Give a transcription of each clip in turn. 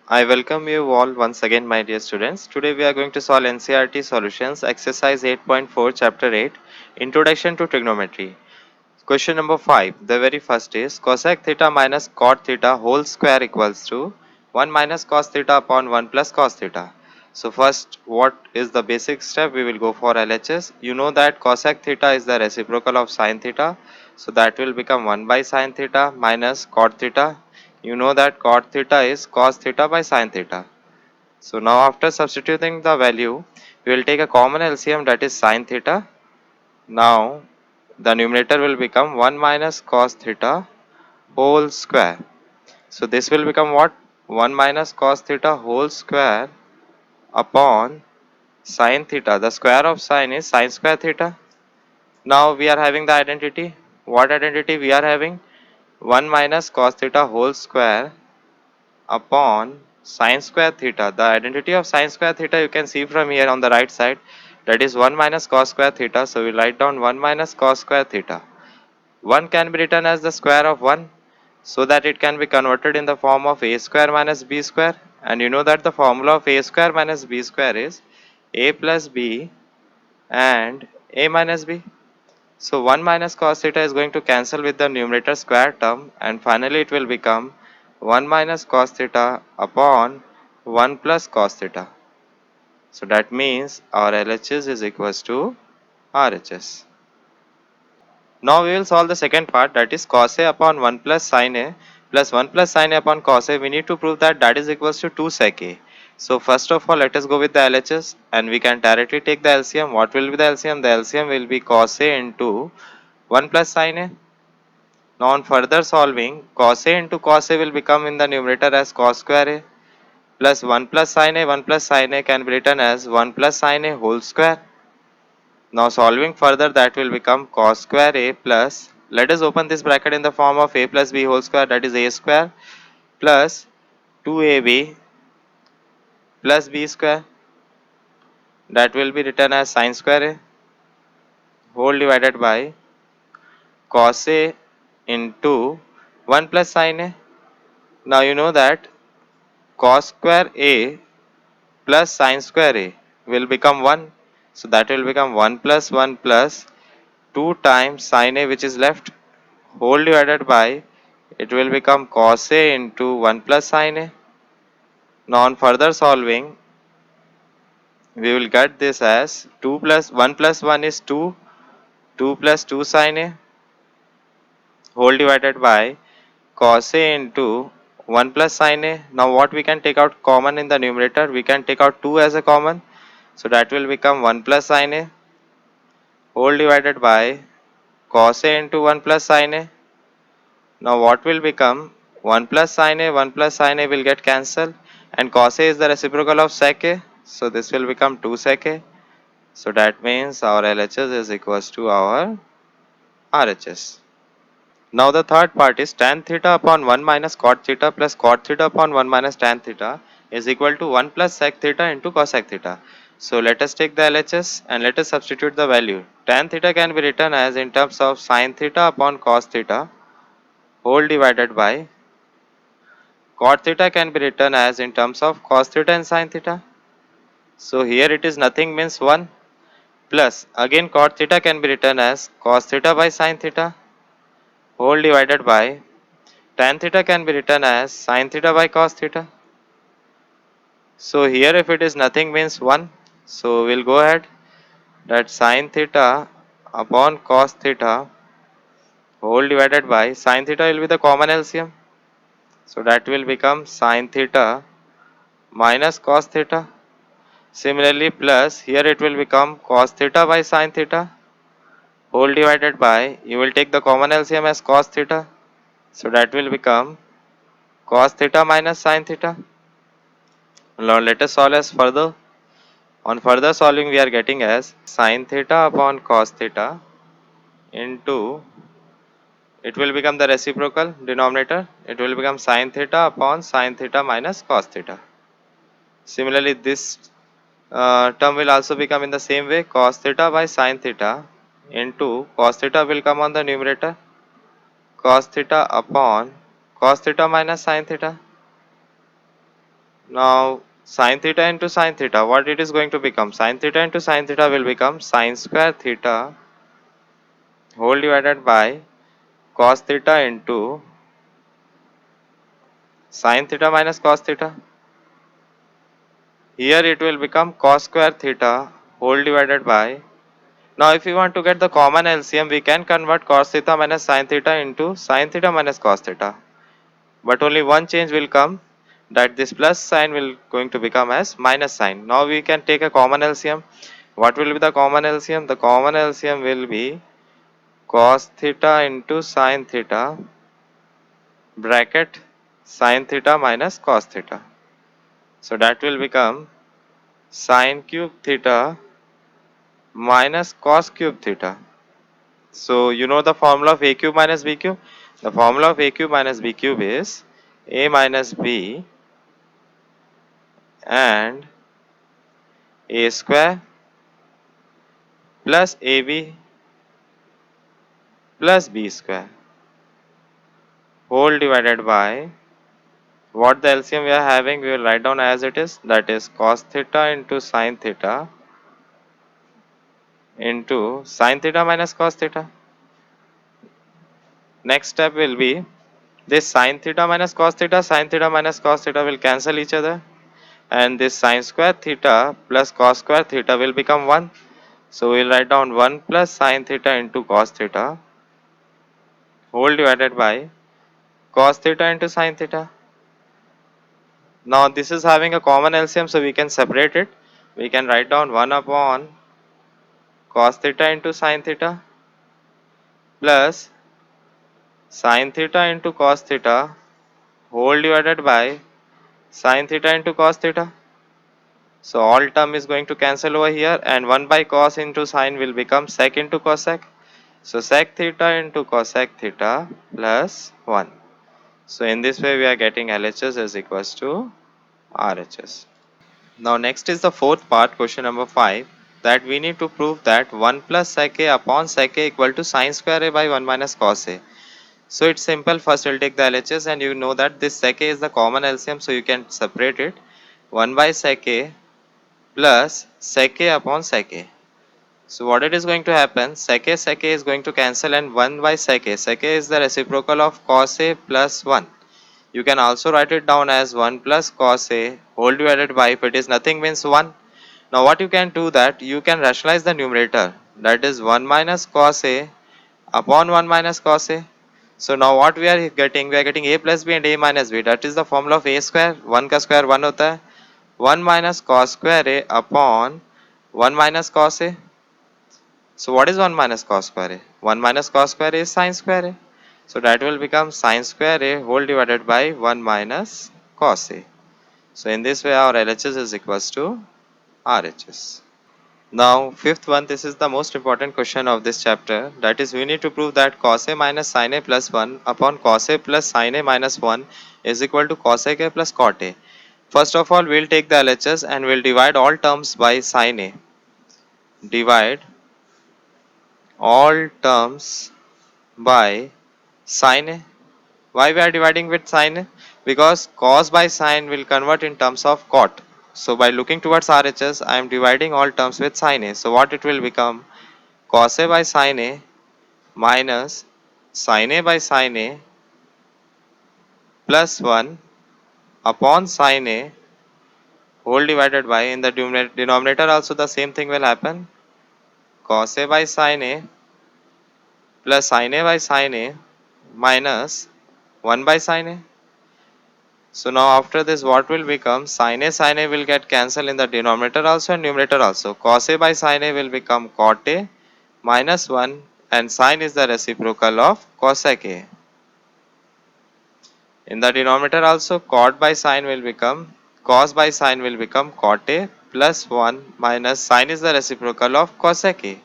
I welcome you all once again, my dear students. Today we are going to solve NCERT Solutions, Exercise 8.4, Chapter 8, Introduction to Trigonometry. Question number 5. The very first is cosec theta minus cot theta whole square equals to 1 minus cos theta upon 1 plus cos theta. So first, what is the basic step? We will go for LHS. You know that cosec theta is the reciprocal of sin theta. So that will become 1 by sin theta minus cot theta. You know that cot theta is cos theta by sin theta. So now after substituting the value, we will take a common LCM, that is sin theta. Now the numerator will become 1 minus cos theta whole square. So this will become what? 1 minus cos theta whole square upon sin theta. The square of sin is sin square theta. Now we are having the identity. What identity we are having? 1 minus cos theta whole square upon sin square theta. The identity of sin square theta you can see from here on the right side, that is 1 minus cos square theta. So we write down 1 minus cos square theta. 1 can be written as the square of 1, so that it can be converted in the form of a square minus b square, and you know that the formula of a square minus b square is a plus b and a minus b. So 1 minus cos theta is going to cancel with the numerator square term, and finally it will become 1 minus cos theta upon 1 plus cos theta. So that means our LHS is equals to RHS. Now we will solve the second part, that is cos A upon 1 plus sin A plus 1 plus sin A upon cos A. We need to prove that that is equals to 2 sec A. So first of all, let us go with the LHS and we can directly take the LCM. What will be the LCM? The LCM will be cos A into 1 plus sin A. Now on further solving, cos A into cos A will become in the numerator as cos square A plus 1 plus sin A. 1 plus sin A can be written as 1 plus sin A whole square. Now solving further, that will become cos square A plus, let us open this bracket in the form of A plus B whole square, that is A square plus 2AB plus B square, that will be written as sin square A whole divided by cos A into 1 plus sin A. Now you know that cos square A plus sin square A will become 1. So that will become 1 plus 1 plus 2 times sin A, which is left, whole divided by, it will become cos A into 1 plus sin A. Now on further solving, we will get this as 2 plus 1 plus 1 is 2, 2 plus 2 sin A whole divided by cos A into 1 plus sin A. Now what we can take out common in the numerator? We can take out 2 as a common. So that will become 1 plus sin A whole divided by cos A into 1 plus sin A. Now what will become 1 plus sin A, 1 plus sin A will get cancelled, and cos A is the reciprocal of sec A. So this will become 2 sec A. So that means our LHS is equals to our RHS. Now the third part is tan theta upon 1 minus cot theta plus cot theta upon 1 minus tan theta is equal to 1 plus sec theta into cosec theta. So let us take the LHS and let us substitute the value. Tan theta can be written as in terms of sin theta upon cos theta whole divided by cot theta can be written as in terms of cos theta and sin theta. So here it is nothing means 1 plus again cot theta can be written as cos theta by sin theta whole divided by tan theta can be written as sin theta by cos theta. So here if it is nothing means 1. So we'll go ahead that sin theta upon cos theta whole divided by sin theta will be the common LCM. So that will become sin theta minus cos theta. Similarly plus here it will become cos theta by sin theta whole divided by, you will take the common LCM as cos theta. So that will become cos theta minus sin theta. Now let us solve as further. On further solving we are getting as sin theta upon cos theta into, it will become the reciprocal denominator, it will become sin theta upon sin theta minus cos theta. Similarly this term will also become in the same way, cos theta by sin theta into cos theta will come on the numerator, cos theta upon cos theta minus sin theta. Now sine theta into sine theta, what it is going to become? Sine theta into sine theta will become sine square theta whole divided by cos theta into sine theta minus cos theta. Here it will become cos square theta whole divided by. Now if you want to get the common LCM, we can convert cos theta minus sine theta into sine theta minus cos theta. But only one change will come, that this plus sign will going to become as minus sign. Now we can take a common LCM. What will be the common LCM? The common LCM will be cos theta into sine theta bracket sine theta minus cos theta. So that will become sine cube theta minus cos cube theta. So you know the formula of a cube minus b cube? The formula of a cube minus b cube is a minus b and a square plus ab plus b square whole divided by what the LCM we are having, we will write down as it is, that is cos theta into sine theta into sine theta minus cos theta. Next step will be this sine theta minus cos theta will cancel each other, and this sine square theta plus cos square theta will become 1. So we will write down 1 plus sine theta into cos theta whole divided by cos theta into sine theta. Now this is having a common LCM, so we can separate it. We can write down 1 upon cos theta into sine theta plus sine theta into cos theta whole divided by sine theta into cos theta. So all term is going to cancel over here, and 1 by cos into sine will become sec into cosec. So sec theta into cosec theta plus 1. So in this way we are getting LHS is equals to RHS. Now next is the fourth part, question number 5, that we need to prove that 1 plus sec a upon sec a equal to sine square a by 1 minus cos a. So it's simple, first we'll take the LHS, and you know that this sec a is the common LCM, so you can separate it. 1 by sec a plus sec a upon sec a. So what it is going to happen, sec a is going to cancel, and 1 by sec a is the reciprocal of cos a plus 1. You can also write it down as 1 plus cos a whole divided by, if it is nothing means 1. Now what you can do, that you can rationalize the numerator, that is 1 minus cos a upon 1 minus cos a. So now what we are getting, a plus b and a minus b, that is the formula of a square, 1 का square 1 होता है, 1 minus cos square a upon 1 minus cos a. So what is 1 minus cos square a? 1 minus cos square a is sine square a. So that will become sine square a whole divided by 1 minus cos a. So in this way our LHS is equals to RHS. Now fifth one, this is the most important question of this chapter, that is we need to prove that cos a minus sin a plus 1 upon cos a plus sin a minus 1 is equal to cosec a plus cot a. First of all we will take the LHS and we will divide all terms by sin a. Divide all terms by sin a. Why we are dividing with sin a? Because cos by sin will convert in terms of cot. So by looking towards RHS, I am dividing all terms with sin a. So what it will become, cos a by sin a minus sin a by sin a plus 1 upon sin a whole divided by, in the denominator also the same thing will happen, cos a by sin a plus sin a by sin a minus 1 by sin a. So now after this what will become, sin a will get cancelled in the denominator also and numerator also. Cos a by sin a will become cot a minus 1, and sin is the reciprocal of cosec a. In the denominator also cot by sin will become, cos by sin will become cot a plus 1 minus sin is the reciprocal of cosec a.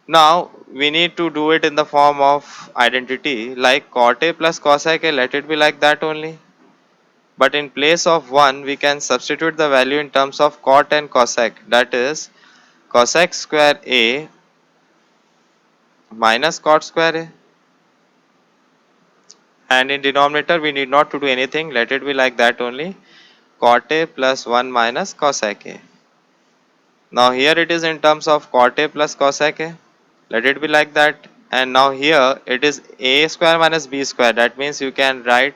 Now we need to do it in the form of identity, like cot a plus cosec a, let it be like that only. But in place of 1 we can substitute the value in terms of cot and cosec, that is cosec square a minus cot square a, and in denominator we need not to do anything, let it be like that only, cot A plus 1 minus cosec A. Now here it is in terms of cot A plus cosec A. Let it be like that. And now here it is A square minus B square. That means you can write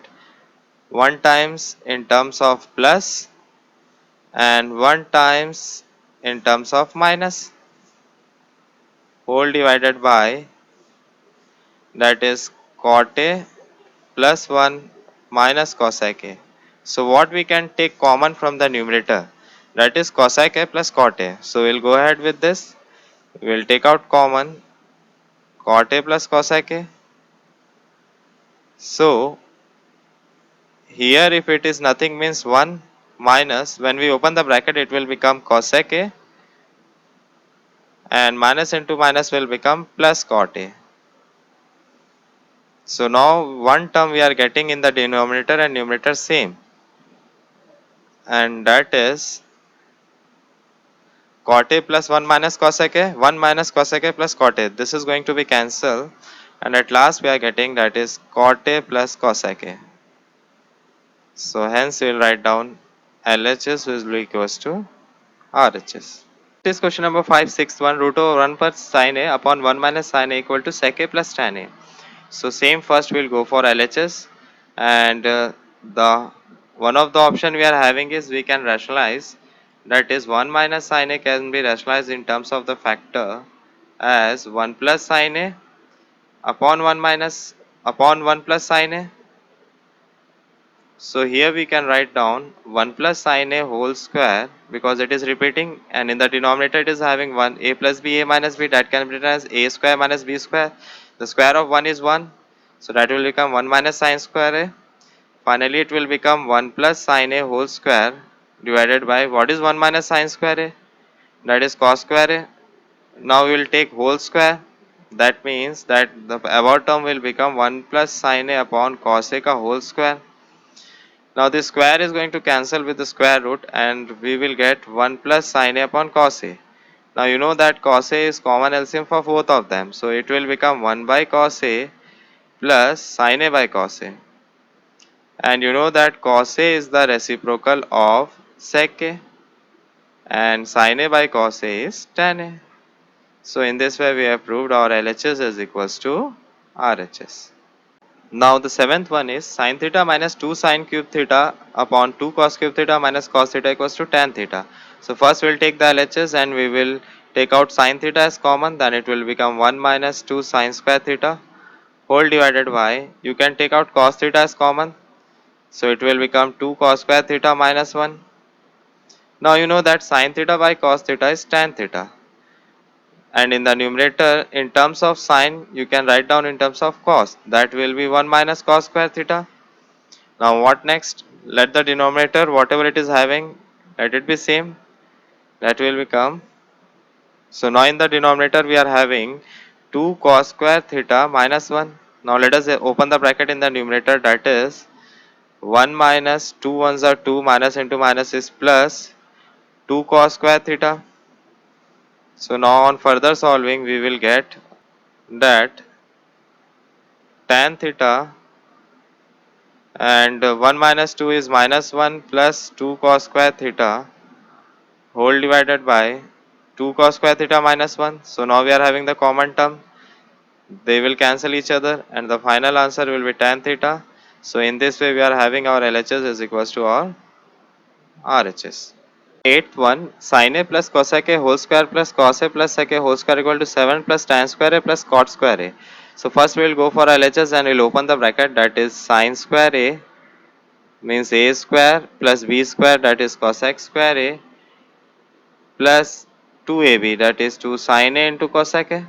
1 times in terms of plus and 1 times in terms of minus, whole divided by, that is cot A plus 1 minus cosec A. So what we can take common from the numerator, that is cosec A plus cot A. So we'll go ahead with this. We'll take out common cot A plus cosec A. So here if it is nothing means 1 minus, when we open the bracket it will become cosec A, and minus into minus will become plus cot A. So now one term we are getting in the denominator and numerator same, and that is cot A plus 1 minus cosec A, 1 minus cosec A plus cot A. This is going to be cancelled, and at last we are getting that is cot A plus cosec A. So hence we will write down LHS will be equals to RHS. This is question number 561, root over 1 plus sin A upon 1 minus sin A equal to sec A plus tan A. So same, first we will go for LHS, and the one of the option we are having is we can rationalize, that is 1 minus sin A can be rationalized in terms of the factor as 1 plus sin A upon 1 minus upon 1 plus sin A. So here we can write down 1 plus sin A whole square, because it is repeating, and in the denominator it is having 1 A plus B A minus B, that can be written as A square minus B square. The square of 1 is 1, so that will become 1 minus sin square A. Finally it will become 1 plus sin A whole square divided by, what is 1 minus sin square A? That is cos square A. Now we will take whole square. That means that the above term will become 1 plus sin A upon cos A ka whole square. Now this square is going to cancel with the square root, and we will get 1 plus sin A upon cos A. Now you know that cos A is common LCM for both of them. So it will become 1 by cos A plus sin A by cos A. And you know that cos A is the reciprocal of sec A, and sin A by cos A is tan A. So in this way we have proved our LHS is equals to RHS. Now the seventh one is sin theta minus 2 sin cube theta upon 2 cos cube theta minus cos theta equals to tan theta. So first we will take the LHS and we will take out sin theta as common, then it will become 1 minus 2 sin square theta whole divided by, you can take out cos theta as common, so it will become 2 cos square theta minus 1. Now you know that sin theta by cos theta is tan theta, and in the numerator in terms of sin you can write down in terms of cos, that will be 1 minus cos square theta. Now what next? Let the denominator whatever it is having, let it be same, that will become, so now in the denominator we are having 2 cos square theta minus 1. Now let us open the bracket in the numerator, that is 1 minus 2 ones are 2, minus into minus is plus 2 cos square theta. So now on further solving we will get that tan theta, and 1 minus 2 is minus 1 plus 2 cos square theta whole divided by 2 cos square theta minus 1. So now we are having the common term, they will cancel each other, and the final answer will be tan theta. So in this way we are having our LHS is equals to our RHS. Eighth one, sin A plus cosec A whole square plus cos A plus sec A whole square equal to 7 plus tan square A plus cot square A. So first we will go for LHS and we will open the bracket, that is sin square A means A square plus B square, that is cosec square A, plus 2AB, that is 2 sin A into cosec A.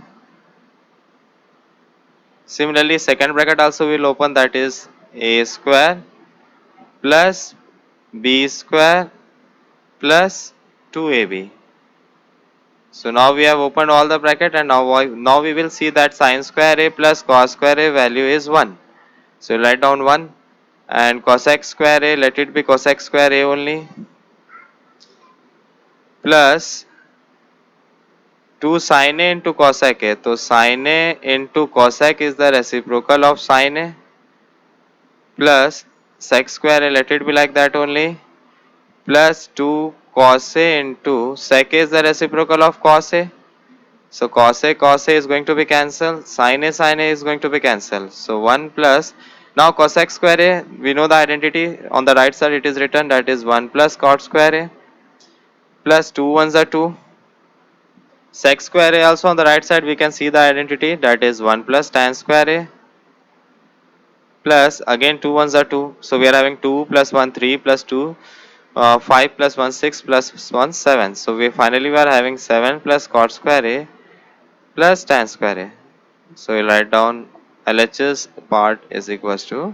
Similarly second bracket also we will open, that is A square plus B square plus 2AB. So now we have opened all the bracket, and now we will see that sin square A plus cos square A value is 1. So write down 1, and cosec square A, let it be cosec square A only, plus 2 sin A into cosec A. So sin A into cosec is the reciprocal of sin A, plus sec square A, let it be like that only, plus 2 cos A into sec A is the reciprocal of cos A. So cos A is going to be cancelled, sin A is going to be cancelled. So 1 plus, now cosec square A, we know the identity, on the right side it is written, that is 1 plus cot square A, plus 2 ones are 2. Sec square A also on the right side we can see the identity, that is 1 plus tan square A, plus again 2 ones are 2. So we are having 2 plus 1 3 plus 2 5 plus 1 6 plus 1 7. So we are having 7 plus cot square A plus tan square A. So we'll write down LHS part is equals to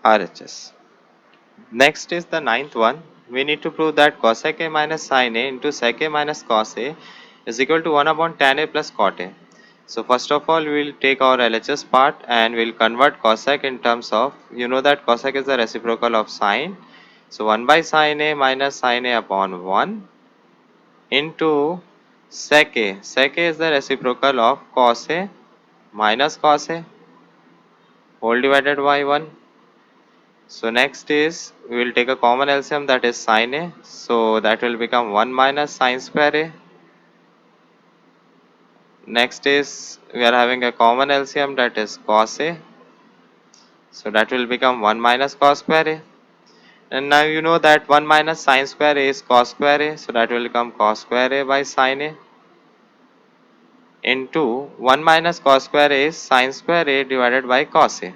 RHS. Next is the ninth one. We need to prove that cosec A minus sin A into sec A minus cos A is equal to 1 upon tan A plus cot A. So first of all, we will take our LHS part and we'll convert cosec in terms of, you know that cosec is the reciprocal of sin. So 1 by sin A minus sin A upon 1 into sec A. Sec A is the reciprocal of cos A minus cos A whole divided by 1. So next is we will take a common LCM, that is sin A. So that will become 1 minus sin square A. Next is we are having a common LCM, that is cos A. So that will become 1 minus cos square A. And now you know that 1 minus sin square A is cos square A. So that will become cos square A by sin A into 1 minus cos square A is sin square A divided by cos A.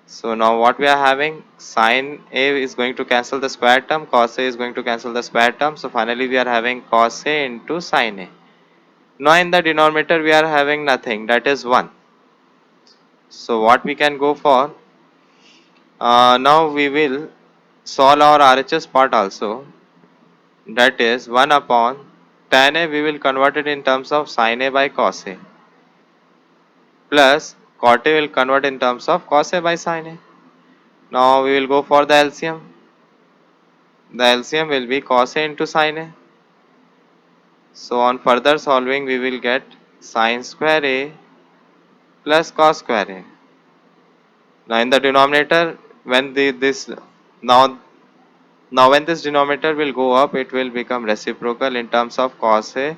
So now what we are having, sin A is going to cancel the square term, cos A is going to cancel the square term. So finally we are having cos A into sin A. Now in the denominator we are having nothing, that is 1. So what we can go for, now we will solve our RHS part also, that is 1 upon tan A, we will convert it in terms of sin A by cos A, plus cot A will convert in terms of cos A by sin A. Now we will go for the LCM. The LCM will be cos A into sin A. So on further solving we will get sin square A plus cos square A. Now in the denominator, when now now when this denominator will go up, it will become reciprocal in terms of cos A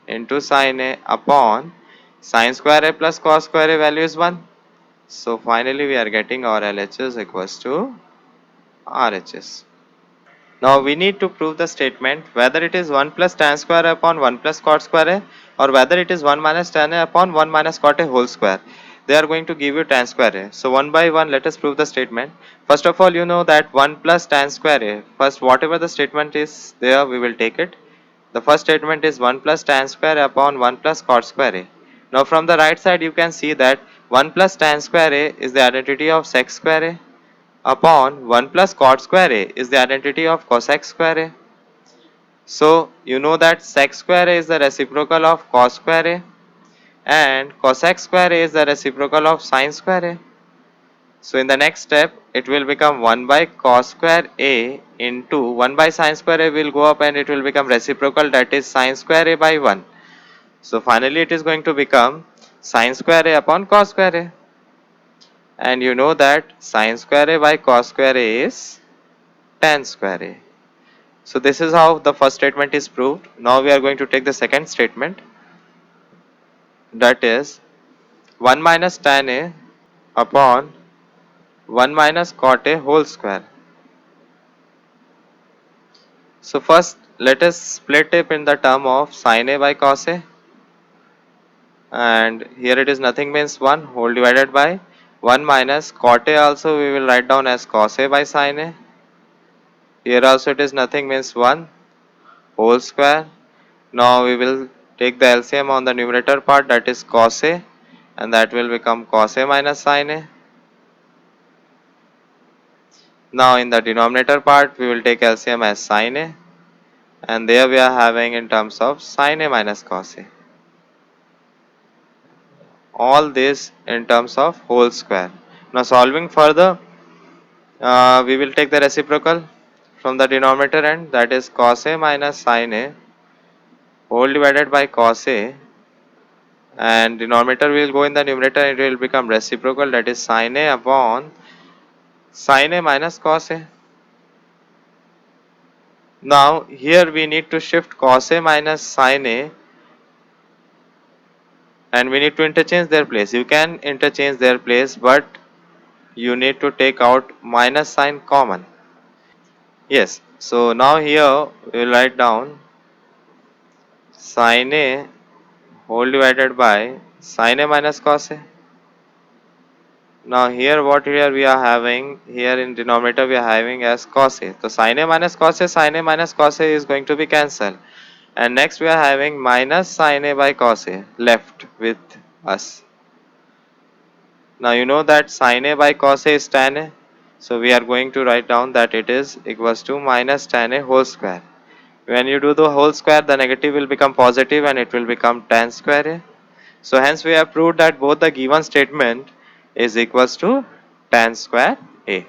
into sin A upon sin square A plus cos square A, value is 1. So finally we are getting our LHS equals to RHS. Now we need to prove the statement whether it is 1 plus tan square A upon 1 plus cot square A, or whether it is 1 minus tan A upon 1 minus cot A whole square. They are going to give you tan square A. So one by one let us prove the statement. First of all, you know that 1 plus tan square A. First, whatever the statement is there, we will take it. The first statement is 1 plus tan square A upon 1 plus cot square A. Now from the right side you can see that 1 plus tan square A is the identity of sec square A upon 1 plus cot square A is the identity of cosec square A. So you know that sec square A is the reciprocal of cos square A and cosec square A is the reciprocal of sin square A. So in the next step it will become 1 by cos square A into 1 by sin square A will go up and it will become reciprocal, that is sin square A by 1. So finally it is going to become sin square A upon cos square A. And you know that sin square A by cos square A is tan square A. So this is how the first statement is proved. Now we are going to take the second statement, that is 1 minus tan A upon 1 minus cot A whole square. So first let us split it in the term of sin A by cos A, and here it is nothing means 1 whole divided by 1 minus cot A, also we will write down as cos A by sin A. Here also it is nothing means 1 whole square. Now we will take the LCM on the numerator part, that is cos A, and that will become cos A minus sin A. Now in the denominator part we will take LCM as sin A, and there we are having in terms of sin A minus cos A. All this in terms of whole square. Now solving further, we will take the reciprocal from the denominator end, that is cos A minus sin A whole divided by cos A, and denominator will go in the numerator and it will become reciprocal, that is sin A upon sin A minus cos A. Now here we need to shift cos A minus sin A, and we need to interchange their place. You can interchange their place, but you need to take out minus sign common. Yes, so now here we will write down sin A whole divided by sin A minus cos A. Now here what here we are having, here in denominator we are having as cos A. So sin A minus cos A, sin A minus cos A is going to be cancelled. And next we are having minus sin A by cos A left with us. Now you know that sin A by cos A is tan A. So we are going to write down that it is equals to minus tan A whole square. When you do the whole square, the negative will become positive and it will become tan square A. So hence we have proved that both the given statement is equals to tan square A.